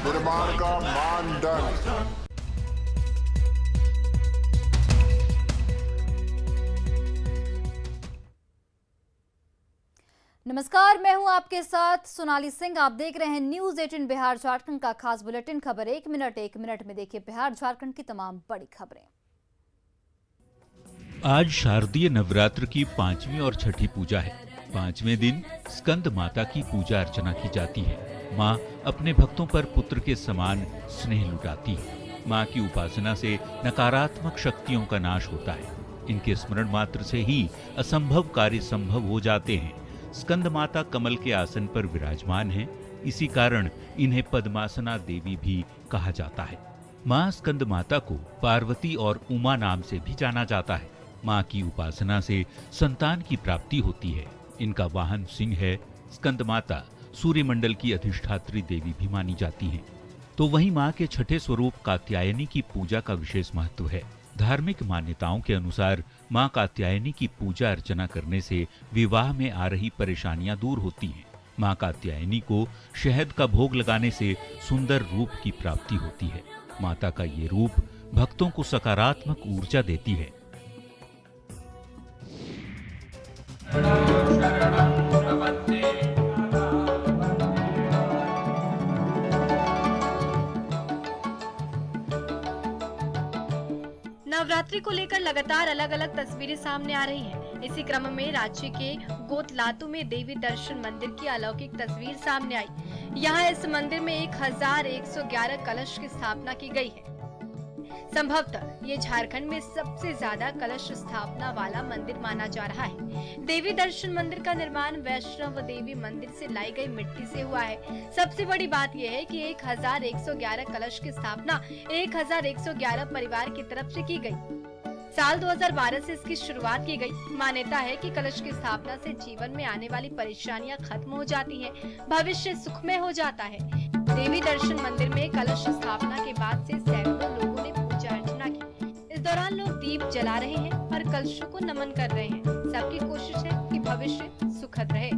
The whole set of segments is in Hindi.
निर्माण का मानदंड। नमस्कार, मैं हूं आपके साथ सोनाली सिंह। आप देख रहे हैं न्यूज 18 बिहार झारखंड का खास बुलेटिन। खबर एक मिनट में देखिए बिहार झारखंड की तमाम बड़ी खबरें। आज शारदीय नवरात्र की 5वीं और छठी पूजा है। 5वें दिन स्कंद माता की पूजा अर्चना की जाती है। माँ अपने भक्तों पर पुत्र के समान स्नेह लुटाती है। माँ की उपासना से नकारात्मक शक्तियों का नाश होता है। इनके स्मरण मात्र से ही असंभव कार्य संभव हो जाते हैं। स्कंद माता कमल के आसन पर विराजमान हैं, इसी कारण इन्हें पद्मासना देवी भी कहा जाता है। माँ स्कंद माता को पार्वती और उमा नाम से भी जाना जाता है। माँ की उपासना से संतान की प्राप्ति होती है। इनका वाहन सिंह है। स्कंद माता सूर्यमंडल की अधिष्ठात्री देवी भी मानी जाती हैं। तो वहीं माँ के छठे स्वरूप कात्यायनी की पूजा का विशेष महत्व है। धार्मिक मान्यताओं के अनुसार माँ कात्यायनी की पूजा अर्चना करने से विवाह में आ रही परेशानियां दूर होती हैं। माँ कात्यायनी को शहद का भोग लगाने से सुंदर रूप की प्राप्ति होती है। माता का ये रूप भक्तों को सकारात्मक ऊर्जा देती है। नवरात्रि को लेकर लगातार अलग अलग तस्वीरें सामने आ रही हैं। इसी क्रम में रांची के गोतलातू में देवी दर्शन मंदिर की अलौकिक तस्वीर सामने आई। यहाँ इस मंदिर में 1111 कलश की स्थापना की गई है। संभवतः ये झारखंड में सबसे ज्यादा कलश स्थापना वाला मंदिर माना जा रहा है। देवी दर्शन मंदिर का निर्माण वैष्णव देवी मंदिर से लाई गई मिट्टी से हुआ है। सबसे बड़ी बात यह है कि 1111 कलश की स्थापना 1111 परिवार की तरफ से की गई। साल 2012 से इसकी शुरुआत की गई। मान्यता है कि कलश की स्थापना से जीवन में आने वाली परेशानियां खत्म हो जाती हैं, भविष्य सुखमय हो जाता है। देवी दर्शन मंदिर में कलश स्थापना के बाद से सैकड़ों लोगों ने पूजा अर्चना की। इस दौरान लोग दीप जला रहे हैं और कलशों को नमन कर रहे हैं। सबकी कोशिश है कि भविष्य सुखद रहे।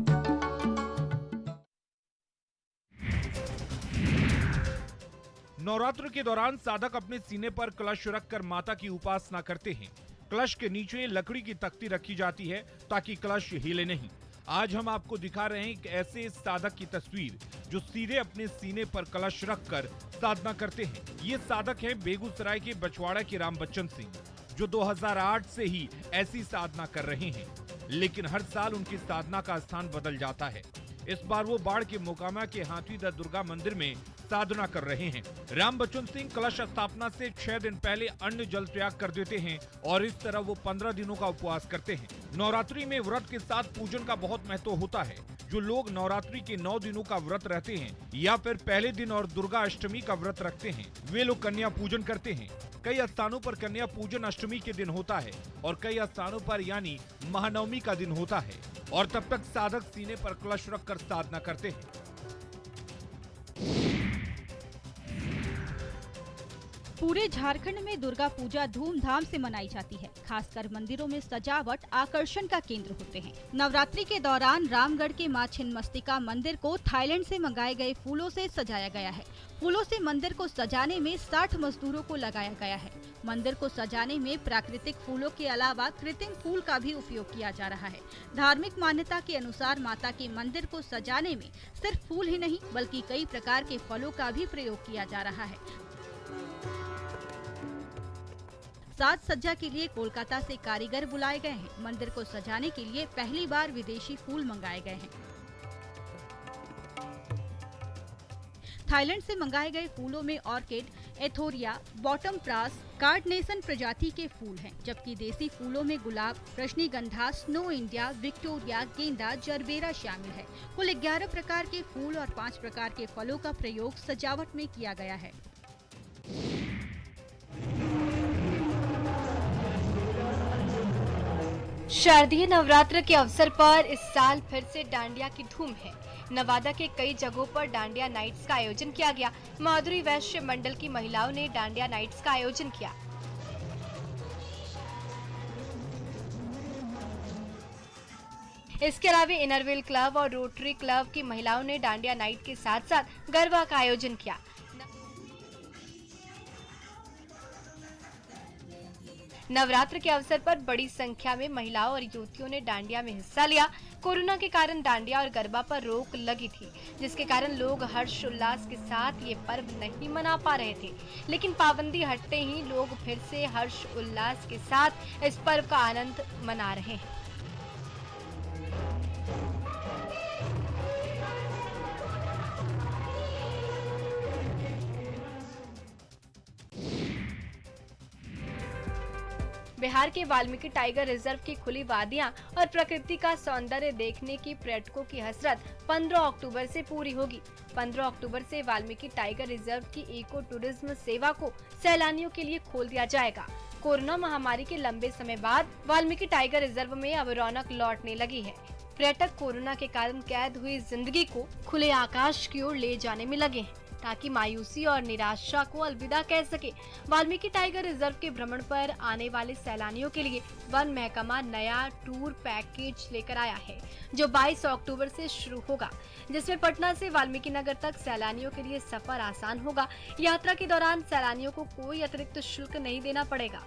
नवरात्र के दौरान साधक अपने सीने पर कलश रखकर माता की उपासना करते हैं। कलश के नीचे लकड़ी की तख्ती रखी जाती है ताकि कलश हिले नहीं। आज हम आपको दिखा रहे हैं एक ऐसे साधक की तस्वीर जो सीधे अपने सीने पर कलश रखकर साधना करते हैं। ये साधक हैं बेगूसराय के बछवाड़ा के राम बच्चन सिंह, जो 2008 से ही ऐसी साधना कर रहे हैं। लेकिन हर साल उनकी साधना का स्थान बदल जाता है। इस बार वो बाढ़ के मोकामा के हाथीदह दुर्गा मंदिर में साधना कर रहे हैं। राम बच्चन सिंह कलश स्थापना से 6 दिन पहले अन्न जल त्याग कर देते हैं और इस तरह वो 15 दिनों का उपवास करते हैं। नवरात्रि में व्रत के साथ पूजन का बहुत महत्व होता है। जो लोग नवरात्रि के 9 दिनों का व्रत रहते हैं या फिर पहले दिन और दुर्गा अष्टमी का व्रत रखते हैं, वे लोग कन्या पूजन करते हैं। कई स्थानों पर कन्या पूजन अष्टमी के दिन होता है और कई स्थानों पर यानी महानवमी का दिन होता है और तब तक साधक सीने पर कलश रखकर साधना करते हैं। पूरे झारखंड में दुर्गा पूजा धूमधाम से मनाई जाती है। खासकर मंदिरों में सजावट आकर्षण का केंद्र होते हैं। नवरात्रि के दौरान रामगढ़ के मां छिन्नमस्तिका मंदिर को थाईलैंड से मंगाए गए फूलों से सजाया गया है। फूलों से मंदिर को सजाने में 60 मजदूरों को लगाया गया है। मंदिर को सजाने में प्राकृतिक फूलों के अलावा कृत्रिम फूल का भी उपयोग किया जा रहा है। धार्मिक मान्यता के अनुसार माता के मंदिर को सजाने में सिर्फ फूल ही नहीं बल्कि कई प्रकार के फलों का भी प्रयोग किया जा रहा है। साज सज्जा के लिए कोलकाता से कारीगर बुलाए गए हैं। मंदिर को सजाने के लिए पहली बार विदेशी फूल मंगाए गए हैं। थाईलैंड से मंगाए गए फूलों में ऑर्किड, एथोरिया, बॉटम प्रास, कार्डनेशन प्रजाति के फूल हैं, जबकि देसी फूलों में गुलाब, रजनीगंधा, स्नो इंडिया, विक्टोरिया, गेंदा, जरबेरा शामिल है। कुल 11 प्रकार के फूल और 5 प्रकार के फलों का प्रयोग सजावट में किया गया है। शारदीय नवरात्र के अवसर पर इस साल फिर से डांडिया की धूम है। नवादा के कई जगहों पर डांडिया नाइट्स का आयोजन किया गया। माधुरी वैश्य मंडल की महिलाओं ने डांडिया नाइट्स का आयोजन किया। इसके अलावा इनरव्हील क्लब और रोटरी क्लब की महिलाओं ने डांडिया नाइट के साथ साथ गरबा का आयोजन किया। नवरात्र के अवसर पर बड़ी संख्या में महिलाओं और युवतियों ने डांडिया में हिस्सा लिया। कोरोना के कारण डांडिया और गरबा पर रोक लगी थी, जिसके कारण लोग हर्ष उल्लास के साथ ये पर्व नहीं मना पा रहे थे। लेकिन पाबंदी हटते ही लोग फिर से हर्ष उल्लास के साथ इस पर्व का आनंद मना रहे हैं। बिहार के वाल्मीकि टाइगर रिजर्व की खुली वादियां और प्रकृति का सौंदर्य देखने की पर्यटकों की हसरत 15 अक्टूबर से पूरी होगी। 15 अक्टूबर से वाल्मीकि टाइगर रिजर्व की इको टूरिज्म सेवा को सैलानियों के लिए खोल दिया जाएगा। कोरोना महामारी के लंबे समय बाद वाल्मीकि टाइगर रिजर्व में अब रौनक लौटने लगी है। पर्यटक कोरोना के कारण कैद हुई जिंदगी को खुले आकाश की ओर ले जाने में लगे हैं, ताकि मायूसी और निराशा को अलविदा कह सके। वाल्मीकि टाइगर रिजर्व के भ्रमण पर आने वाले सैलानियों के लिए वन महकमा नया टूर पैकेज लेकर आया है, जो 22 अक्टूबर से शुरू होगा, जिसमें पटना से वाल्मीकि नगर तक सैलानियों के लिए सफर आसान होगा। यात्रा के दौरान सैलानियों को कोई अतिरिक्त शुल्क नहीं देना पड़ेगा।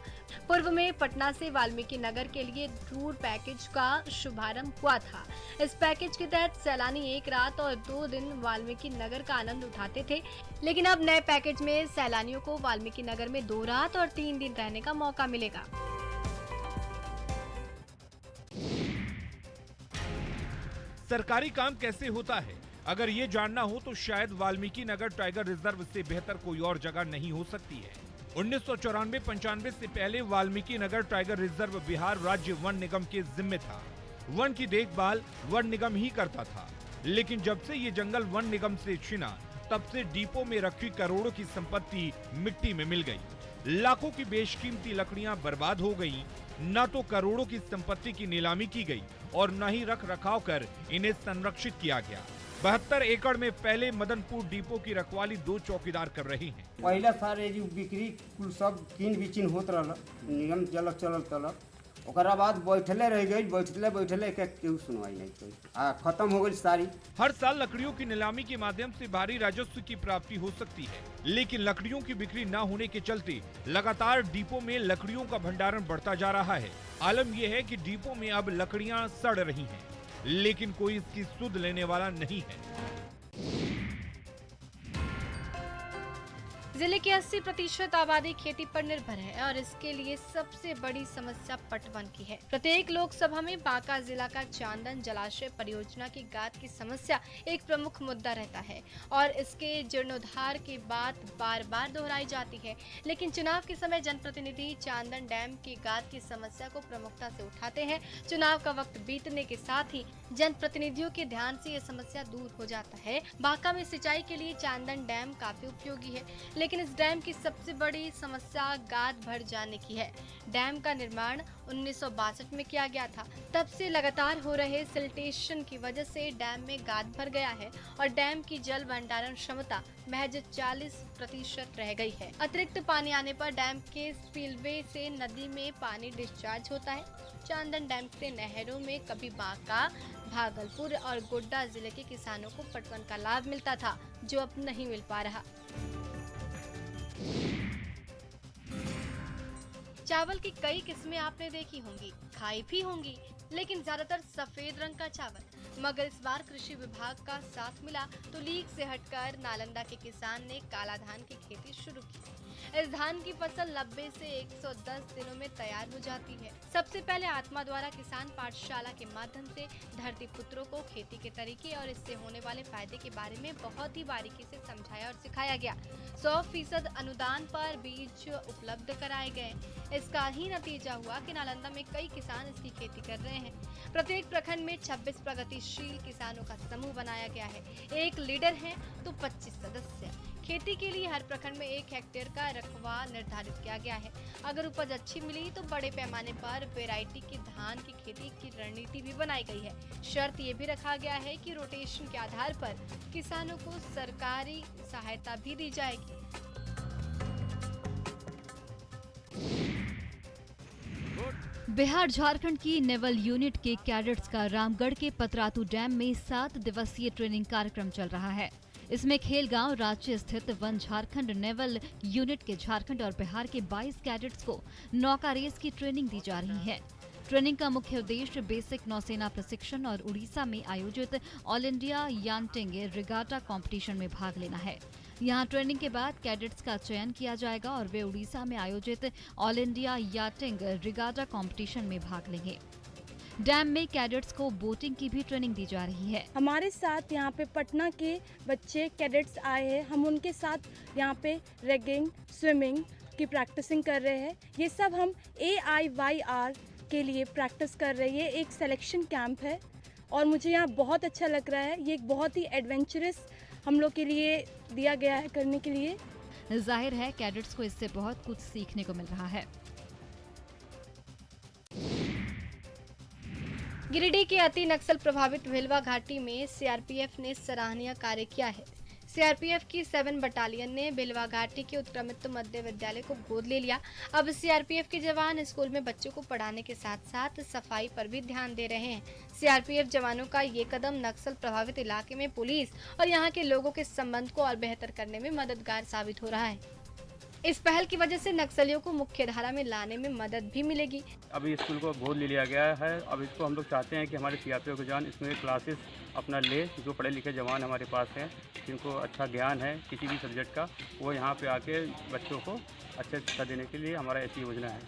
पूर्व में पटना से वाल्मीकि नगर के लिए टूर पैकेज का शुभारंभ हुआ था। इस पैकेज के तहत सैलानी 1 रात और 2 दिन वाल्मीकि नगर का आनंद उठाते थे, लेकिन अब नए पैकेज में सैलानियों को वाल्मीकि नगर में 2 रात और 3 दिन रहने का मौका मिलेगा। सरकारी काम कैसे होता है, अगर ये जानना हो तो शायद वाल्मीकि नगर टाइगर रिजर्व से बेहतर कोई और जगह नहीं हो सकती है। 1994-95 से पहले वाल्मीकि नगर टाइगर रिजर्व बिहार राज्य वन निगम के जिम्मे था। वन की देखभाल वन निगम ही करता था, लेकिन जब से ये जंगल वन निगम से छिना, तब से डिपो में रखी करोड़ों की संपत्ति मिट्टी में मिल गई। लाखों की बेशकीमती लकड़ियां बर्बाद हो गईं। न तो करोड़ों की संपत्ति की नीलामी की गई और न ही रख रखाव कर इन्हें संरक्षित किया गया। 72 एकड़ में पहले मदनपुर डिपो की रखवाली 2 चौकीदार कर रहे हैं। पहले सारे जो बिक्री कुल सब किन बिचिन होत रहल, नियम चलत चलल, ओकरा बाद बैठले रह गई, बैठले के केहू सुनवाई नहीं कोई, खत्म हो गई सारी। हर साल लकड़ियों की नीलामी के माध्यम से भारी राजस्व की प्राप्ति हो सकती है, लेकिन लकड़ियों की बिक्री न होने के चलते लगातार डिपो में लकड़ियों का भंडारण बढ़ता जा रहा है। आलम यह है कि डिपो में अब लकड़ियां सड़ रही हैं, लेकिन कोई इसकी सुध लेने वाला नहीं है। जिले की 80% आबादी खेती पर निर्भर है और इसके लिए सबसे बड़ी समस्या पटवन की है। प्रत्येक लोकसभा में बांका जिला का चांदन जलाशय परियोजना की गाद की समस्या एक प्रमुख मुद्दा रहता है और इसके जीर्णोद्धार की बात बार बार दोहराई जाती है, लेकिन चुनाव के समय जनप्रतिनिधि चांदन डैम की गाद की समस्या को प्रमुखता से उठाते हैं। चुनाव का वक्त बीतने के साथ ही जनप्रतिनिधियों के ध्यान से ये समस्या दूर हो जाता है। बांका में सिंचाई के लिए चांदन डैम काफी उपयोगी है, लेकिन इस डैम की सबसे बड़ी समस्या गाद भर जाने की है। डैम का निर्माण 1962 में किया गया था, तब से लगातार हो रहे सिल्टेशन की वजह से डैम में गाद भर गया है और डैम की जल भंडारण क्षमता महज 40% रह गई है। अतिरिक्त पानी आने पर डैम के स्पिलवे से नदी में पानी डिस्चार्ज होता है। चांदन डैम से नहरों में कभी बांका, भागलपुर और गोड्डा जिले के किसानों को पटवन का लाभ मिलता था, जो अब नहीं मिल पा रहा। चावल की कई किस्में आपने देखी होंगी, खाई भी होंगी, लेकिन ज्यादातर सफेद रंग का चावल। मगर इस बार कृषि विभाग का साथ मिला तो लीक से हटकर नालंदा के किसान ने काला धान की खेती शुरू की। इस धान की फसल 90 से 110 दिनों में तैयार हो जाती है। सबसे पहले आत्मा द्वारा किसान पाठशाला के माध्यम से धरती पुत्रों को खेती के तरीके और इससे होने वाले फायदे के बारे में बहुत ही बारीकी से समझाया और सिखाया गया। 100% अनुदान पर बीज उपलब्ध कराए गए। इसका ही नतीजा हुआ कि नालंदा में कई किसान इसकी खेती कर रहे हैं। प्रत्येक प्रखंड में 26 प्रगतिशील किसानों का समूह बनाया गया है। एक लीडर है तो 25 सदस्य। खेती के लिए हर प्रखंड में 1 हेक्टेयर का रकबा निर्धारित किया गया है। अगर उपज अच्छी मिली तो बड़े पैमाने पर वैरायटी की धान की खेती की रणनीति भी बनाई गई है। शर्त ये भी रखा गया है कि रोटेशन के आधार पर किसानों को सरकारी सहायता भी दी जाएगी। बिहार झारखंड की नेवल यूनिट के कैडेट्स का रामगढ़ के पतरातू डैम में 7 दिवसीय ट्रेनिंग कार्यक्रम चल रहा है। इसमें खेलगांव राज्य स्थित वन झारखंड नेवल यूनिट के झारखंड और बिहार के 22 कैडेट्स को नौका रेस की ट्रेनिंग दी जा रही है। ट्रेनिंग का मुख्य उद्देश्य बेसिक नौसेना प्रशिक्षण और उड़ीसा में आयोजित ऑल इंडिया यांटिंग रिगाटा कंपटीशन में भाग लेना है। यहां ट्रेनिंग के बाद कैडेट्स का चयन किया जाएगा और वे उड़ीसा में आयोजित ऑल इंडिया यांटिंग रिगाटा कंपटीशन में भाग लेंगे। डैम में कैडेट्स को बोटिंग की भी ट्रेनिंग दी जा रही है। हमारे साथ यहाँ पे पटना के बच्चे कैडेट्स आए हैं। हम उनके साथ यहाँ पे रैगिंग, स्विमिंग की प्रैक्टिसिंग कर रहे हैं। ये सब हम AIYR के लिए प्रैक्टिस कर रहे हैं। ये एक सिलेक्शन कैंप है और मुझे यहाँ बहुत अच्छा लग रहा है। ये एक बहुत ही एडवेंचरस हम लोग के लिए दिया गया है करने के लिए। जाहिर है कैडेट्स को इससे बहुत कुछ सीखने को मिल रहा है। गिरिडीह के अति नक्सल प्रभावित भिलवा घाटी में सीआरपीएफ ने सराहनीय कार्य किया है। सीआरपीएफ की 7 बटालियन ने भिलवा घाटी के उत्क्रमित मध्य विद्यालय को गोद ले लिया। अब सीआरपीएफ के जवान स्कूल में बच्चों को पढ़ाने के साथ साथ सफाई पर भी ध्यान दे रहे हैं। सीआरपीएफ जवानों का ये कदम नक्सल प्रभावित इलाके में पुलिस और यहाँ के लोगों के संबंध को और बेहतर करने में मददगार साबित हो रहा है। इस पहल की वजह से नक्सलियों को मुख्य धारा में लाने में मदद भी मिलेगी। अभी स्कूल को गोद ले लिया गया है। अब इसको हम लोग चाहते हैं कि हमारे सीआरपीएफ के जवान इसमें क्लासेस अपना ले। जो पढ़े लिखे जवान हमारे पास हैं, जिनको अच्छा ज्ञान है किसी भी सब्जेक्ट का, वो यहाँ पे आके बच्चों को अच्छे शिक्षा देने के लिए हमारा ऐसी योजना है।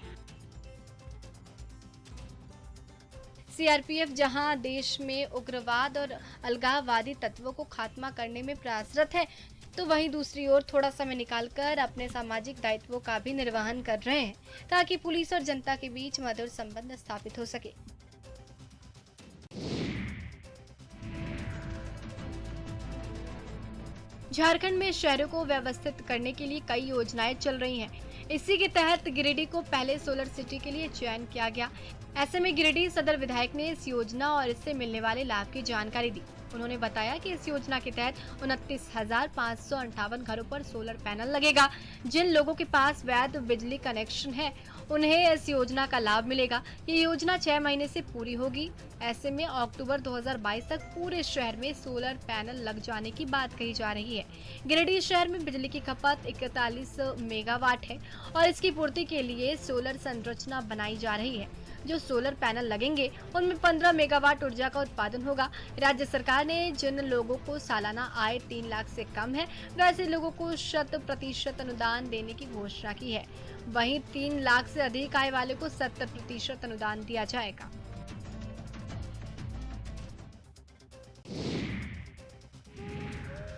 सीआरपीएफ जहां देश में उग्रवाद और अलगाववादी तत्वों को खात्मा करने में प्रयासरत है, तो वहीं दूसरी ओर थोड़ा समय निकालकर अपने सामाजिक दायित्वों का भी निर्वहन कर रहे हैं, ताकि पुलिस और जनता के बीच मधुर संबंध स्थापित हो सके। झारखंड में शहरों को व्यवस्थित करने के लिए कई योजनाएं चल रही हैं। इसी के तहत गिरिडीह को पहले सोलर सिटी के लिए चयन किया गया। ऐसे में गिरिडीह सदर विधायक ने इस योजना और इससे मिलने वाले लाभ की जानकारी दी। उन्होंने बताया कि इस योजना के तहत 29,558 घरों पर सोलर पैनल लगेगा। जिन लोगों के पास वैध बिजली कनेक्शन है, उन्हें इस योजना का लाभ मिलेगा। ये योजना 6 महीने से पूरी होगी। ऐसे में अक्टूबर 2022 तक पूरे शहर में सोलर पैनल लग जाने की बात कही जा रही है। गिरिडीह शहर में बिजली की खपत 41 मेगावाट है और इसकी पूर्ति के लिए सोलर संरचना बनाई जा रही है। जो सोलर पैनल लगेंगे उनमें 15 मेगावाट ऊर्जा का उत्पादन होगा। राज्य सरकार ने जिन लोगों को सालाना आय 3 लाख से कम है, वैसे लोगों को 100% अनुदान देने की घोषणा की है। वहीं 3 लाख से अधिक आय वाले को 70% अनुदान दिया जाएगा।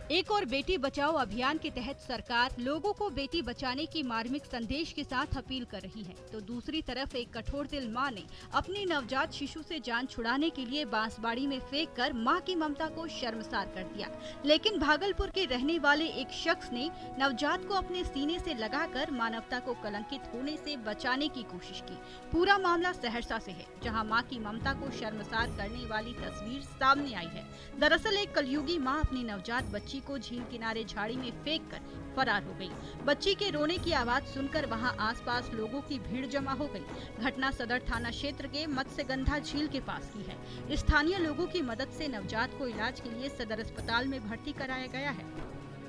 एक और बेटी बचाओ अभियान के तहत सरकार लोगों को बेटी बचाने की मार्मिक संदेश के साथ अपील कर रही है, तो दूसरी तरफ एक कठोर दिल मां ने अपनी नवजात शिशु से जान छुड़ाने के लिए बांसबाड़ी में फेंककर मां की ममता को शर्मसार कर दिया। लेकिन भागलपुर के रहने वाले एक शख्स ने नवजात को अपने सीने से लगाकर मानवता को कलंकित होने से बचाने की कोशिश की। पूरा मामला सहरसा से है, जहां मां की ममता को शर्मसार करने वाली तस्वीर सामने आई है। दरअसल एक कलयुगी मां अपनी नवजात बच्ची को झील किनारे झाड़ी में फेंककर फरार हो गई। बच्ची के रोने की आवाज सुनकर वहां आसपास लोगों की भीड़ जमा हो गई। घटना सदर थाना क्षेत्र के मत्स्यगंधा झील के पास की है। स्थानीय लोगों की मदद से नवजात को इलाज के लिए सदर अस्पताल में भर्ती कराया गया है।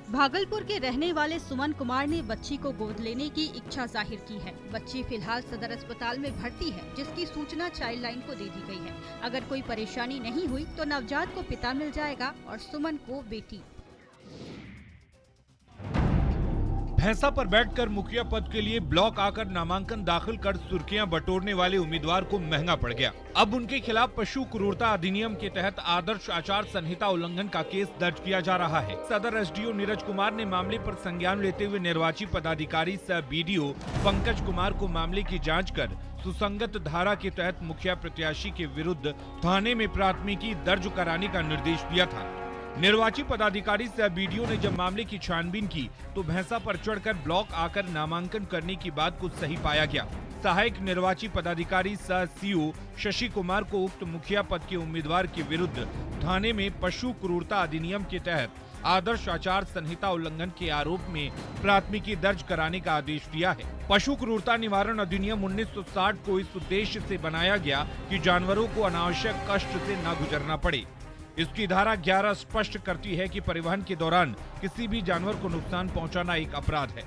भागलपुर के रहने वाले सुमन कुमार ने बच्ची को गोद लेने की इच्छा जाहिर की है। बच्ची फिलहाल सदर अस्पताल में भर्ती है, जिसकी सूचना चाइल्ड लाइन को दे दी गई है। अगर कोई परेशानी नहीं हुई तो नवजात को पिता मिल जाएगा और सुमन को बेटी। भैंसा पर बैठकर मुखिया पद के लिए ब्लॉक आकर नामांकन दाखिल कर सुर्खियां बटोरने वाले उम्मीदवार को महंगा पड़ गया। अब उनके खिलाफ पशु क्रूरता अधिनियम के तहत आदर्श आचार संहिता उल्लंघन का केस दर्ज किया जा रहा है। सदर एसडीओ नीरज कुमार ने मामले पर संज्ञान लेते हुए निर्वाची पदाधिकारी सह बीडीओ पंकज कुमार को मामले की जाँच कर सुसंगत धारा के तहत मुखिया प्रत्याशी के विरुद्ध थाने में प्राथमिकी दर्ज कराने का निर्देश दिया था। निर्वाची पदाधिकारी सह बीडीओ ने जब मामले की छानबीन की तो भैंसा पर चढ़कर ब्लॉक आकर नामांकन करने की बात को सही पाया गया। सहायक निर्वाची पदाधिकारी सह सीओ शशि कुमार को उक्त मुखिया पद के उम्मीदवार के विरुद्ध थाने में पशु क्रूरता अधिनियम के तहत आदर्श आचार संहिता उल्लंघन के आरोप में प्राथमिकी दर्ज कराने का आदेश दिया है। पशु क्रूरता निवारण अधिनियम 1960 को इस उद्देश्य से बनाया गया कि जानवरों को अनावश्यक कष्ट से न गुजरना पड़े। इसकी धारा 11 स्पष्ट करती है कि परिवहन के दौरान किसी भी जानवर को नुकसान पहुंचाना एक अपराध है।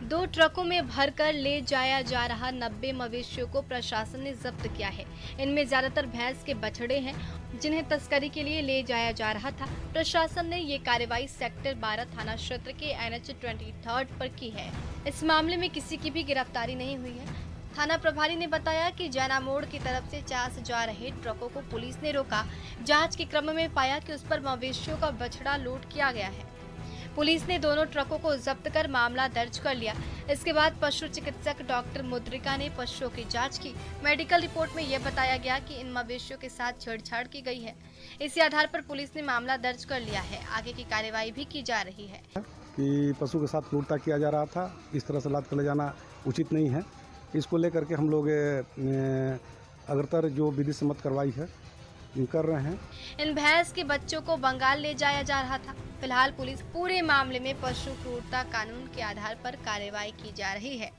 2 ट्रकों में भरकर ले जाया जा रहा 90 मवेशियों को प्रशासन ने जब्त किया है। इनमें ज्यादातर भैंस के बछड़े हैं जिन्हें तस्करी के लिए ले जाया जा रहा था। प्रशासन ने ये कार्रवाई सेक्टर 12 थाना क्षेत्र के NH 23 पर की है। इस मामले में किसी की भी गिरफ्तारी नहीं हुई है। थाना प्रभारी ने बताया कि जैना मोड़ की तरफ से चास जा रहे ट्रकों को पुलिस ने रोका। जांच के क्रम में पाया कि उस पर मवेशियों का बछड़ा लोड किया गया है। पुलिस ने दोनों ट्रकों को जब्त कर मामला दर्ज कर लिया। इसके बाद पशु चिकित्सक डॉक्टर मुद्रिका ने पशुओं की जांच की। मेडिकल रिपोर्ट में यह बताया गया कि इन मवेशियों के साथ छेड़छाड़ की गई है। इसी आधार पर पुलिस ने मामला दर्ज कर लिया है। आगे की कार्रवाई भी की जा रही है। कि पशु के साथ क्रूरता किया जा रहा था, इस तरह से लाद कर ले जाना उचित नहीं है। इसको लेकर के हम लोग अग्रतर जो विधि सम्मत कार्रवाई है कर रहे हैं। इन भैंस के बच्चों को बंगाल ले जाया जा रहा था। फिलहाल पुलिस पूरे मामले में पशु क्रूरता कानून के आधार पर कार्रवाई की जा रही है।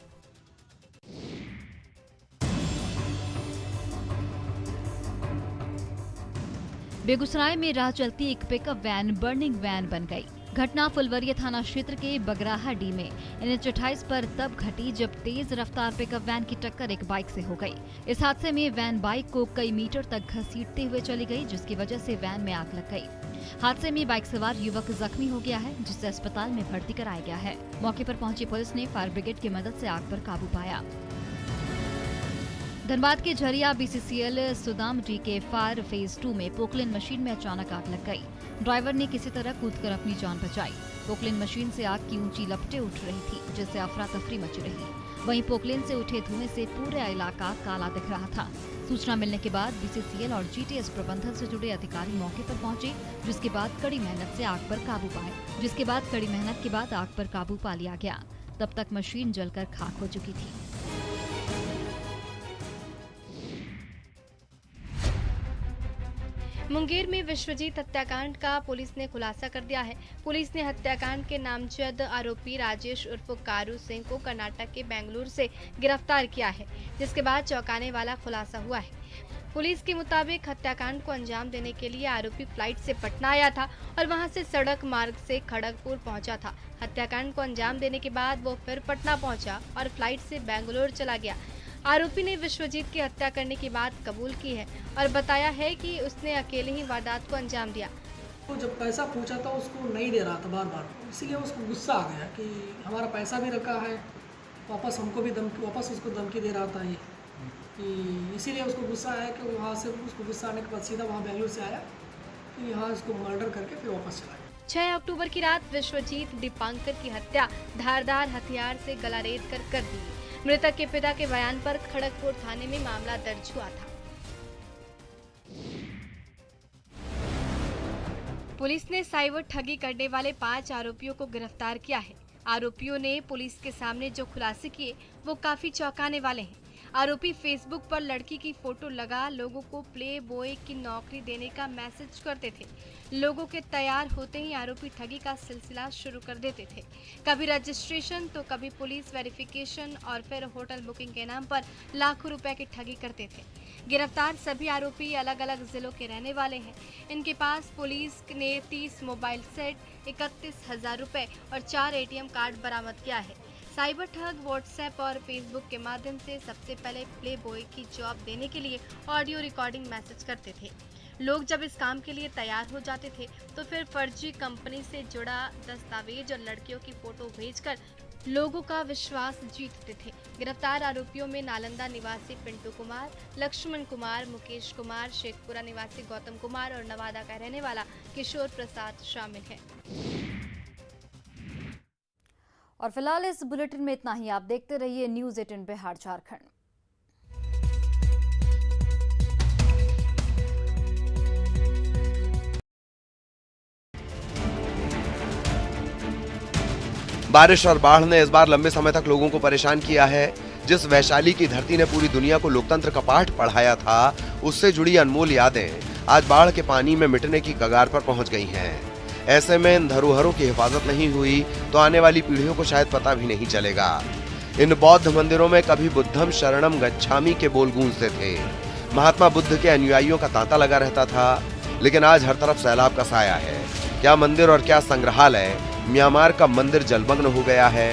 बेगूसराय में राह चलती एक पिकअप वैन बर्निंग वैन बन गई। घटना फुलवरिया थाना क्षेत्र के बगराहाडी में NH 28 पर तब घटी जब तेज रफ्तार पिकअप वैन की टक्कर एक बाइक से हो गई। इस हादसे में वैन बाइक को कई मीटर तक घसीटते हुए चली गई, जिसकी वजह से वैन में आग लग गई। हादसे में बाइक सवार युवक जख्मी हो गया है, जिसे अस्पताल में भर्ती कराया गया है। मौके पर पहुंची पुलिस ने फायर ब्रिगेड की मदद से आग पर काबू पाया। धनबाद के झरिया BCCL सुदामडी के फायर फेज 2 में पोकलिन मशीन में अचानक आग लग गई। ड्राइवर ने किसी तरह कूदकर अपनी जान बचाई। पोकलिन मशीन से आग की ऊंची लपटें उठ रही थी, जिससे अफरा तफरी मची रही। वहीं पोकलिन से उठे धुएं से पूरा इलाका काला दिख रहा था। सूचना मिलने के बाद BCCL और GTS प्रबंधन से जुड़े अधिकारी मौके पर पहुंचे, जिसके बाद कड़ी मेहनत के बाद आग पर काबू पा लिया गया। तब तक मशीन जलकर खाक हो चुकी थी। मुंगेर में विश्वजीत हत्याकांड का पुलिस ने खुलासा कर दिया है। पुलिस ने हत्याकांड के नामजद आरोपी राजेश उर्फ कारू सिंह को कर्नाटक के बेंगलुरु से गिरफ्तार किया है, जिसके बाद चौंकाने वाला खुलासा हुआ है। पुलिस के मुताबिक हत्याकांड को अंजाम देने के लिए आरोपी फ्लाइट से पटना आया था और वहां से सड़क मार्ग से खड़गपुर पहुंचा था। हत्याकांड को अंजाम देने के बाद वो फिर पटना पहुंचा और फ्लाइट से बेंगलुरु चला गया। आरोपी ने विश्वजीत की हत्या करने की बात कबूल की है और बताया है कि उसने अकेले ही वारदात को अंजाम दिया। तो जब पैसा पूछा था उसको नहीं दे रहा था बार-बार, इसीलिए उसको गुस्सा आ गया कि हमारा पैसा भी रखा है, वापस उसको धमकी दे रहा था ये, कि इसीलिए उसको गुस्सा आया कि वहाँ से उसको गुस्सा आने के बाद सीधा वहाँ बेंगलुरु से आया कि यहाँ उसको मर्डर करके फिर वापस चला गया। 6 अक्टूबर की रात विश्वजीत दीपांकर की हत्या धारदार हथियार से गला रेत कर दी। मृतक के पिता के बयान पर खड़गपुर थाने में मामला दर्ज हुआ था। पुलिस ने साइबर ठगी करने वाले 5 आरोपियों को गिरफ्तार किया है। आरोपियों ने पुलिस के सामने जो खुलासे किए वो काफी चौंकाने वाले हैं। आरोपी फेसबुक पर लड़की की फोटो लगा लोगों को प्ले बॉय की नौकरी देने का मैसेज करते थे। लोगों के तैयार होते ही आरोपी ठगी का सिलसिला शुरू कर देते थे। कभी रजिस्ट्रेशन तो कभी पुलिस वेरिफिकेशन और फिर होटल बुकिंग के नाम पर लाखों रुपए की ठगी करते थे। गिरफ्तार सभी आरोपी अलग अलग जिलों के रहने वाले हैं। इनके पास पुलिस ने 30 मोबाइल सेट, 31,000 रुपए और 4 ATM कार्ड बरामद किया है। साइबर ठग व्हाट्सएप और फेसबुक के माध्यम से सबसे पहले प्ले बॉय की जॉब देने के लिए ऑडियो रिकॉर्डिंग मैसेज करते थे। लोग जब इस काम के लिए तैयार हो जाते थे तो फिर फर्जी कंपनी से जुड़ा दस्तावेज और लड़कियों की फोटो भेजकर लोगों का विश्वास जीतते थे। गिरफ्तार आरोपियों में नालंदा निवासी पिंटू कुमार, लक्ष्मण कुमार, मुकेश कुमार, शेखपुरा निवासी गौतम कुमार और नवादा का रहने वाला किशोर प्रसाद शामिल है। और फिलहाल इस बुलेटिन में इतना ही। आप देखते रहिए न्यूज़ 18 बिहार झारखंड। बारिश और बाढ़ ने इस बार लंबे समय तक लोगों को परेशान किया है। जिस वैशाली की धरती ने पूरी दुनिया को लोकतंत्र का पाठ पढ़ाया था, उससे जुड़ी अनमोल यादें आज बाढ़ के पानी में मिटने की कगार पर पहुंच गई हैं। ऐसे में इन धरोहरों की हिफाजत नहीं हुई तो आने वाली पीढ़ियों को शायद पता भी नहीं चलेगा। इन बौद्ध मंदिरों में कभी बुद्धम शरणम गच्छामि के बोल गूंजते थे। महात्मा बुद्ध के अनुयायियों का तांता लगा रहता था, लेकिन आज हर तरफ सैलाब का साया है। क्या मंदिर और क्या संग्रहालय, म्यांमार का मंदिर जलमग्न हो गया है,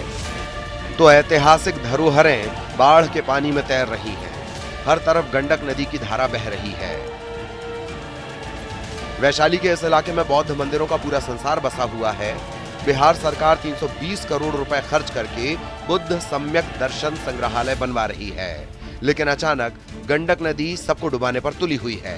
तो ऐतिहासिक धरोहरें बाढ़ के पानी में तैर रही हैं। हर तरफ गंडक नदी की धारा बह रही है। वैशाली के इस इलाके में बौद्ध मंदिरों का पूरा संसार बसा हुआ है। बिहार सरकार 320 करोड़ रुपए खर्च करके बुद्ध सम्यक दर्शन संग्रहालय बनवा रही है, लेकिन अचानक गंडक नदी सबको डुबाने पर तुली हुई है।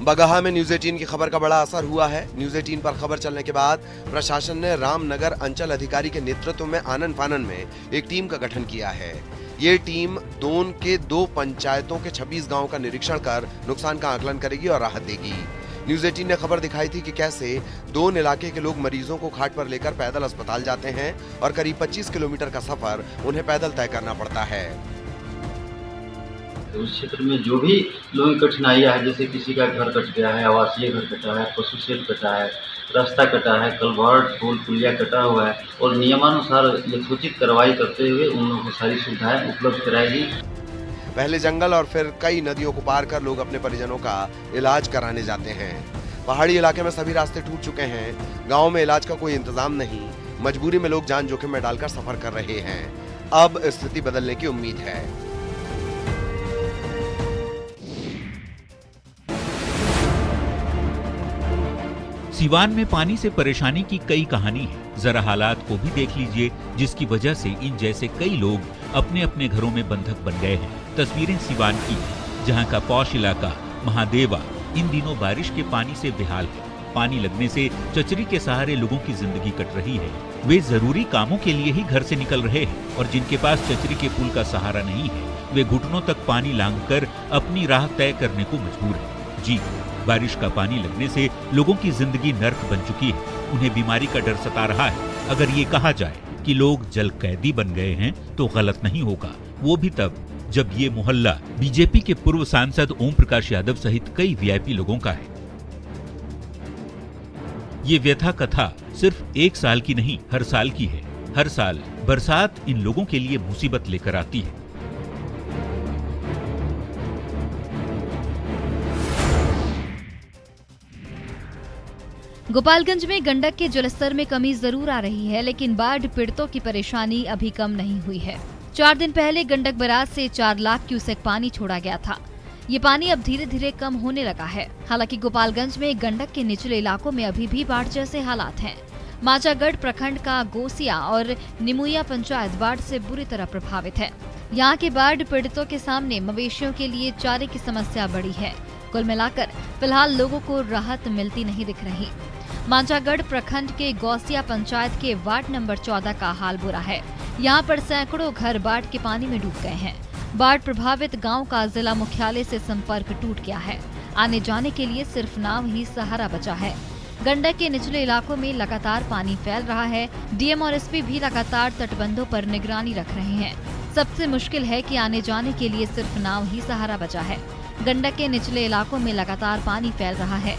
बगहा में न्यूज 18 की खबर का बड़ा असर हुआ है। न्यूज 18 पर खबर चलने के बाद प्रशासन ने रामनगर अंचल अधिकारी के नेतृत्व में आनन फानन में एक टीम का गठन किया है। ये टीम दोन के 2 पंचायतों के 26 गांवों का निरीक्षण कर नुकसान का आकलन करेगी और राहत देगी। न्यूज 18 ने खबर दिखाई थी कि कैसे दोन इलाके के लोग मरीजों को खाट पर लेकर पैदल अस्पताल जाते हैं और करीब 25 किलोमीटर का सफर उन्हें पैदल तय करना पड़ता है। उस क्षेत्र में जो भी लोगों की कठिनाइयाँ है, जैसे किसी का घर कट गया है, आवासीय घर कटा है, पशु शेड कटा है, रास्ता कटा है, कलवर्ट पुल पुलिया कटा हुआ है, और नियमानुसार यथोचित कार्रवाई करते हुए उन लोगों को सारी सुविधाएं उपलब्ध कराएगी। पहले जंगल और फिर कई नदियों को पार कर लोग अपने परिजनों का इलाज कराने जाते हैं। पहाड़ी इलाके में सभी रास्ते टूट चुके हैं। गाँव में इलाज का कोई इंतजाम नहीं। मजबूरी में लोग जान जोखिम में डालकर सफर कर रहे हैं। अब स्थिति बदलने की उम्मीद है। सिवान में पानी से परेशानी की कई कहानी है। जरा हालात को भी देख लीजिए, जिसकी वजह से इन जैसे कई लोग अपने अपने घरों में बंधक बन गए हैं। तस्वीरें सिवान की, जहां का पौष इलाका महादेवा इन दिनों बारिश के पानी से बेहाल है। पानी लगने से चचरी के सहारे लोगों की जिंदगी कट रही है। वे जरूरी कामों के लिए ही घर से निकल रहे हैं और जिनके पास चचरी के पुल का सहारा नहीं है, वे घुटनों तक पानी लांघकर अपनी राह तय करने को मजबूर है। जी, बारिश का पानी लगने से लोगों की जिंदगी नर्क बन चुकी है। उन्हें बीमारी का डर सता रहा है। अगर ये कहा जाए कि लोग जल कैदी बन गए हैं तो गलत नहीं होगा। वो भी तब जब ये मोहल्ला बीजेपी के पूर्व सांसद ओम प्रकाश यादव सहित कई वीआईपी लोगों का है। ये व्यथा कथा सिर्फ एक साल की नहीं, हर साल की है। हर साल बरसात इन लोगों के लिए मुसीबत लेकर आती है। गोपालगंज में गंडक के जलस्तर में कमी जरूर आ रही है, लेकिन बाढ़ पीड़ितों की परेशानी अभी कम नहीं हुई है। 4 दिन पहले गंडक बराज से 4 लाख क्यूसेक पानी छोड़ा गया था। ये पानी अब धीरे धीरे कम होने लगा है। हालांकि गोपालगंज में गंडक के निचले इलाकों में अभी भी बाढ़ जैसे हालात हैं। माचागढ़ प्रखंड का गोसिया और निमुया पंचायत बाढ़ से बुरी तरह प्रभावित है। यहाँ के बाढ़ पीड़ितों के सामने मवेशियों के लिए चारे की समस्या बड़ी है। कुल मिलाकर फिलहाल लोगों को राहत मिलती नहीं दिख रही। माचागढ़ प्रखंड के गौसिया पंचायत के वार्ड नंबर 14 का हाल बुरा है। यहाँ पर सैकड़ों घर बाढ़ के पानी में डूब गए हैं। बाढ़ प्रभावित गांव का जिला मुख्यालय से संपर्क टूट गया है। आने जाने के लिए सिर्फ नाव ही सहारा बचा है। गंडक के निचले इलाकों में लगातार पानी फैल रहा है। डीएम और एसपी भी लगातार तटबंधों पर निगरानी रख रहे हैं। सबसे मुश्किल है कि आने जाने के लिए सिर्फ नाव ही सहारा बचा है। गंडक के निचले इलाकों में लगातार पानी फैल रहा है।